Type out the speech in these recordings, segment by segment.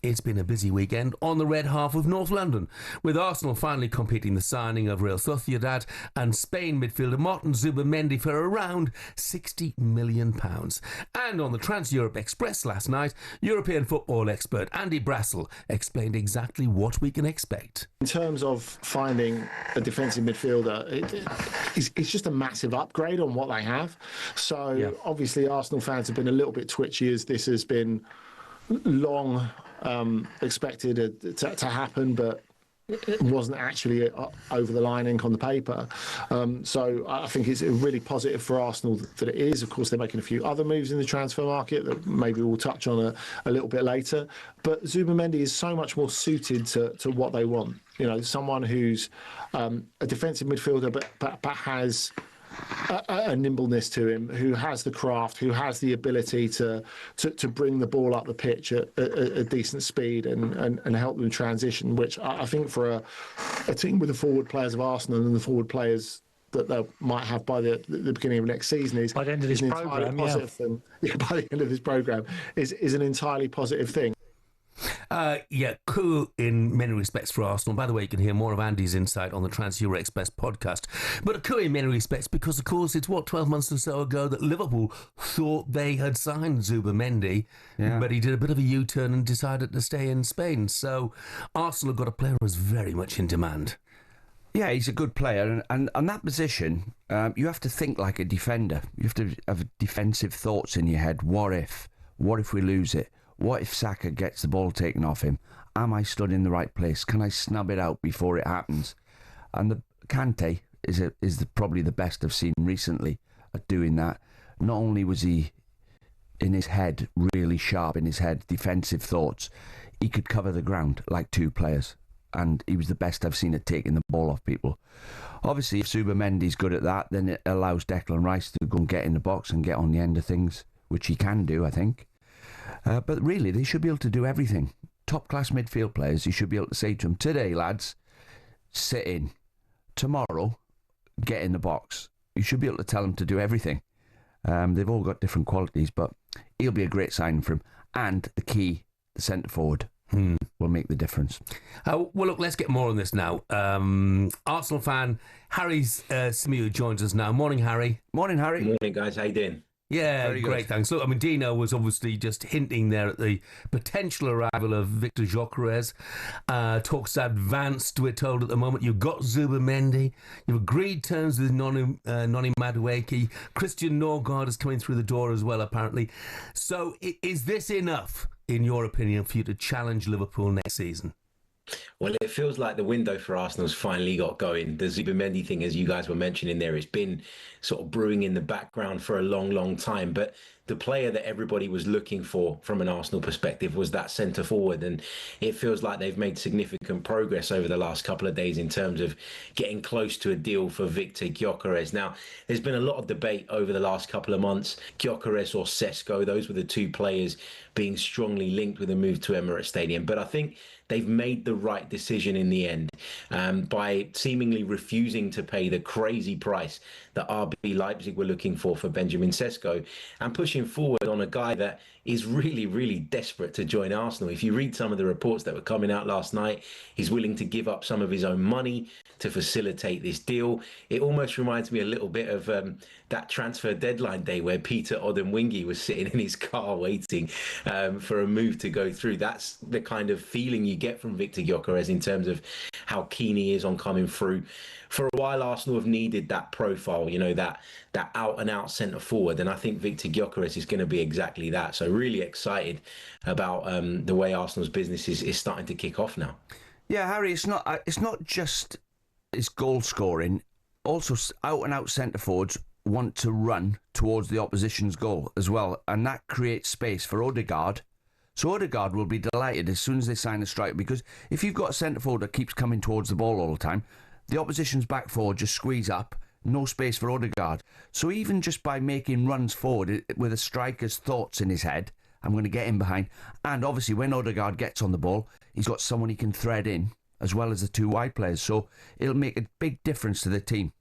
It's been a busy weekend on the red half of North London, with Arsenal finally completing the signing of Real Sociedad and Spain midfielder Martin Zubimendi for around £60 million. And on the Trans-Europe Express last night, European football expert Andy Brassel explained exactly what we can expect. In terms of finding a defensive midfielder, it's just a massive upgrade on what they have. So obviously Arsenal fans have been a little bit twitchy as this has been long expected to happen, but it wasn't actually over the line ink on the paper. So I think it's really positive for Arsenal that it is. Of course, they're making a few other moves in the transfer market that maybe we'll touch on a little bit later. But Zubimendi is so much more suited to what they want. You know, someone who's a defensive midfielder but has a nimbleness to him, who has the craft, who has the ability to bring the ball up the pitch at a decent speed and help them transition, which I think for a team with the forward players of Arsenal and the forward players that they might have by the beginning of next season is by the end of this programme, by the end of this programme is an entirely positive thing. Coup in many respects for Arsenal. By the way, you can hear more of Andy's insight on the Trans-Euro Express podcast. But a coup in many respects because, of course, it's 12 months or so ago that Liverpool thought they had signed Zubimendi, but he did a bit of a U-turn and decided to stay in Spain. So Arsenal have got a player who's very much in demand. Yeah, he's a good player, and on that position, you have to think like a defender. You have to have defensive thoughts in your head. What if we lose it? What if Saka gets the ball taken off him? Am I stood in the right place? Can I snub it out before it happens? And the Kante is probably the best I've seen recently at doing that. Not only was he in his head, really sharp in his head, defensive thoughts, he could cover the ground like two players. And he was the best I've seen at taking the ball off people. Obviously, if Zubimendi's good at that, then it allows Declan Rice to go and get in the box and get on the end of things, which he can do, I think. But really, they should be able to do everything. Top-class midfield players, you should be able to say to them, today, lads, sit in. Tomorrow, get in the box. You should be able to tell them to do everything. They've all got different qualities, but he'll be a great signing for him. And the key, the centre-forward, will make the difference. Well, look, let's get more on this now. Arsenal fan Harry Symeou joins us now. Morning, Harry. Morning, Harry. Morning, guys. How you doing? Yeah, great, thanks. Look, I mean, Dino was obviously just hinting there at the potential arrival of Viktor Gyokeres. Talks advanced, we're told at the moment. You've got Zubimendi. You've agreed terms with Noni Madueke. Christian Norgard is coming through the door as well, apparently. So is this enough, in your opinion, for you to challenge Liverpool next season? Well, it feels like the window for Arsenal's finally got going. The Zubimendi thing, as you guys were mentioning there, it's been sort of brewing in the background for a long, long time. But the player that everybody was looking for from an Arsenal perspective was that centre forward. And it feels like they've made significant progress over the last couple of days in terms of getting close to a deal for Viktor Gyokeres. Now, there's been a lot of debate over the last couple of months. Gyokeres or Sesko, those were the two players being strongly linked with a move to Emirates Stadium. But I think they've made the right decision in the end by seemingly refusing to pay the crazy price that RB Leipzig were looking for Benjamin Sesko and pushing forward on a guy that is really, really desperate to join Arsenal. If you read some of the reports that were coming out last night, he's willing to give up some of his own money to facilitate this deal. It almost reminds me a little bit of that transfer deadline day where Peter Odemwingie was sitting in his car waiting for a move to go through. That's the kind of feeling you get from Viktor Gyokeres in terms of how keen he is on coming through. For a while, Arsenal have needed that profile, you know, that out-and-out centre forward, and I think Viktor Gyokeres is going to be exactly that. So really excited about the way Arsenal's business is starting to kick off now. Yeah, Harry, it's not just his goal scoring. Also, out-and-out centre forwards want to run towards the opposition's goal as well, and that creates space for Odegaard. So Odegaard will be delighted as soon as they sign a striker, because if you've got a centre forward that keeps coming towards the ball all the time, the opposition's back four just squeeze up, no space for Odegaard. So even just by making runs forward with a striker's thoughts in his head, I'm going to get in behind. And obviously when Odegaard gets on the ball, he's got someone he can thread in, as well as the two wide players. So it'll make a big difference to the team.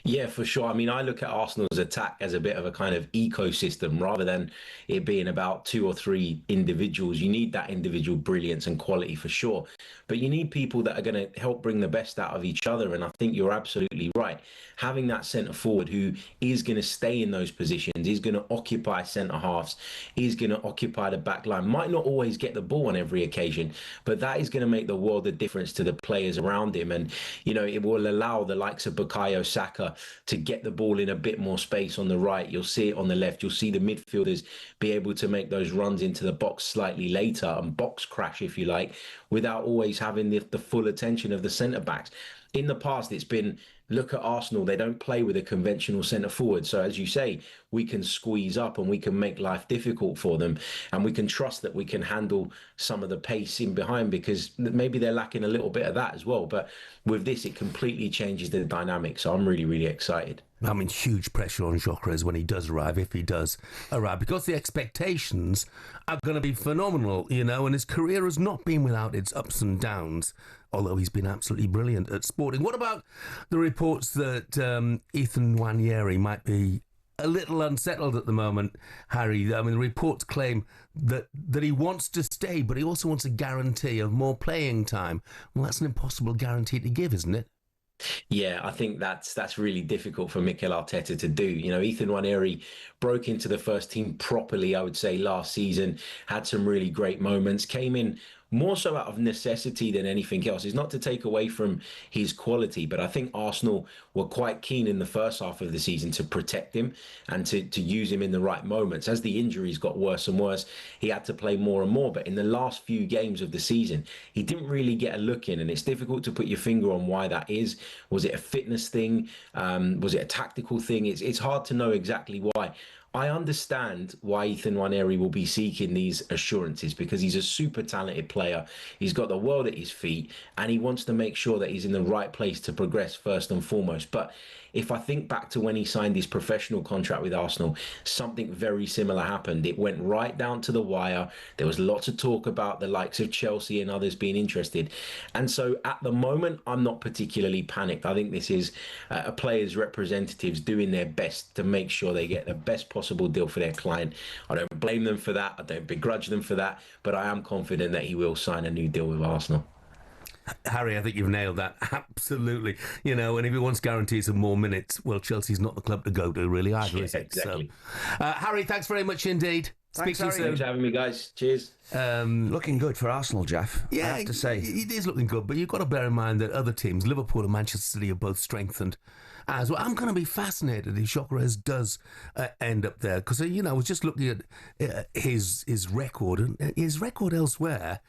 Yeah, for sure. I mean, I look at Arsenal's attack as a bit of a kind of ecosystem rather than it being about two or three individuals. You need that individual brilliance and quality for sure, but you need people that are going to help bring the best out of each other. And I think you're absolutely right. Having that centre forward who is going to stay in those positions, is going to occupy centre halves, is going to occupy the back line, might not always get the ball on every occasion, but that is going to make the world of difference to the players around him. And, you know, it will allow the likes of Bukayo Saka to get the ball in a bit more space on the right. You'll see it on the left. You'll see the midfielders be able to make those runs into the box slightly later and box crash, if you like, without always having the full attention of the centre-backs. In the past, it's been, look at Arsenal, they don't play with a conventional centre forward. So as you say, we can squeeze up and we can make life difficult for them. And we can trust that we can handle some of the pace in behind, because maybe they're lacking a little bit of that as well. But with this, it completely changes the dynamic. So I'm really, really excited. I mean, huge pressure on Gyokeres when he does arrive, if he does arrive, because the expectations are going to be phenomenal, you know, and his career has not been without its ups and downs, although he's been absolutely brilliant at Sporting. What about the reports that Ethan Nwaneri might be a little unsettled at the moment, Harry? I mean, the reports claim that he wants to stay, but he also wants a guarantee of more playing time. Well, that's an impossible guarantee to give, isn't it? Yeah, I think that's really difficult for Mikel Arteta to do. You know, Ethan Nwaneri broke into the first team properly, I would say, last season, had some really great moments, came in more so out of necessity than anything else. It's not to take away from his quality, but I think Arsenal were quite keen in the first half of the season to protect him and to use him in the right moments. As the injuries got worse and worse, he had to play more and more. But in the last few games of the season, he didn't really get a look in, and it's difficult to put your finger on why that is. Was it a fitness thing? Was it a tactical thing? It's hard to know exactly why. I understand why Ethan Nwaneri will be seeking these assurances, because he's a super talented player. He's got the world at his feet, and he wants to make sure that he's in the right place to progress first and foremost. But if I think back to when he signed his professional contract with Arsenal, something very similar happened. It went right down to the wire. There was lots of talk about the likes of Chelsea and others being interested. And so at the moment, I'm not particularly panicked. I think this is a player's representatives doing their best to make sure they get the best possible deal for their client. I don't blame them for that. I don't begrudge them for that. But I am confident that he will sign a new deal with Arsenal. Harry, I think you've nailed that. Absolutely. You know, and if he wants guarantees of more minutes, well, Chelsea's not the club to go to, really, either, is it? Exactly. So, Harry, thanks very much indeed. Thanks, Speak to you soon. Thanks for having me, guys. Cheers. Looking good for Arsenal, Jeff. Yeah, I have to say. It is looking good, but you've got to bear in mind that other teams, Liverpool and Manchester City, are both strengthened as well. I'm going to be fascinated if Gyokeres does end up there, because, you know, I was just looking at his record, and his record elsewhere.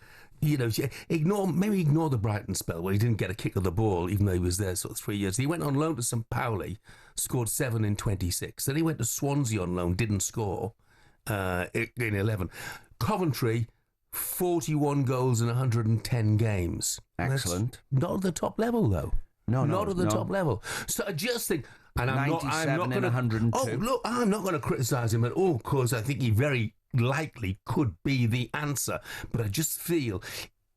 You know, maybe ignore the Brighton spell where he didn't get a kick of the ball, even though he was there sort of 3 years. He went on loan to St. Pauli, scored 7 in 26. Then he went to Swansea on loan, didn't score in 11. Coventry, 41 goals in 110 games. Excellent. That's not at the top level, though. Not at the top level. So I just think, and I'm not going to 102. Oh, look, I'm not going to criticise him at all, because I think he very likely could be the answer, but I just feel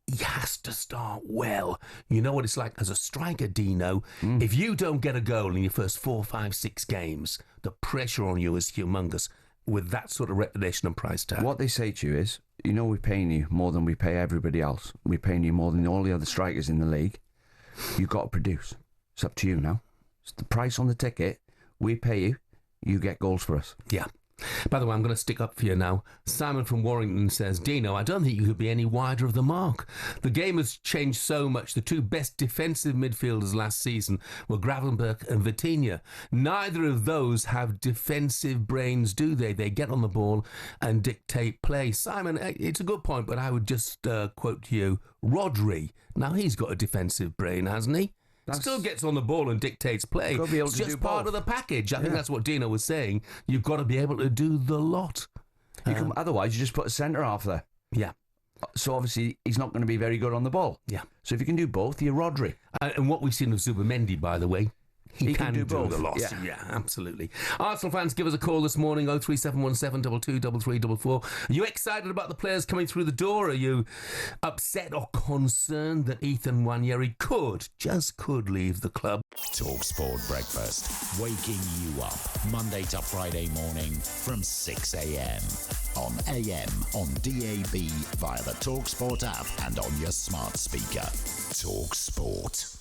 he has to start well. You know what it's like as a striker, Dino. If you don't get a goal in your first 4, 5, 6 games, the pressure on you is humongous with that sort of reputation and price tag. What they say to you is, you know, we're paying you more than we pay everybody else. We're paying you more than all the other strikers in the league. You've got to produce. It's up to you now. It's the price on the ticket. We pay you. You get goals for us. Yeah. By the way, I'm going to stick up for you now. Simon from Warrington says, Dino, I don't think you could be any wider of the mark. The game has changed so much. The two best defensive midfielders last season were Gravenberch and Vitinha. Neither of those have defensive brains, do they? They get on the ball and dictate play. Simon, it's a good point, but I would just quote you, Rodri. Now, he's got a defensive brain, hasn't he? Still gets on the ball and dictates play. It's just part of the package. I think that's what Dino was saying. You've got to be able to do the lot. Otherwise, you just put a centre half there. Yeah. So obviously, he's not going to be very good on the ball. Yeah. So if you can do both, you're Rodri. And what we've seen of Zubimendi, by the way, he can do both. the loss. Yeah, absolutely. Arsenal fans, give us a call this morning, 03717 223344. Are you excited about the players coming through the door? Are you upset or concerned that Ethan Nwaneri could leave the club? talkSPORT Breakfast, waking you up Monday to Friday morning from 6 a.m. on AM, on DAB, via the talkSPORT app and on your smart speaker. talkSPORT.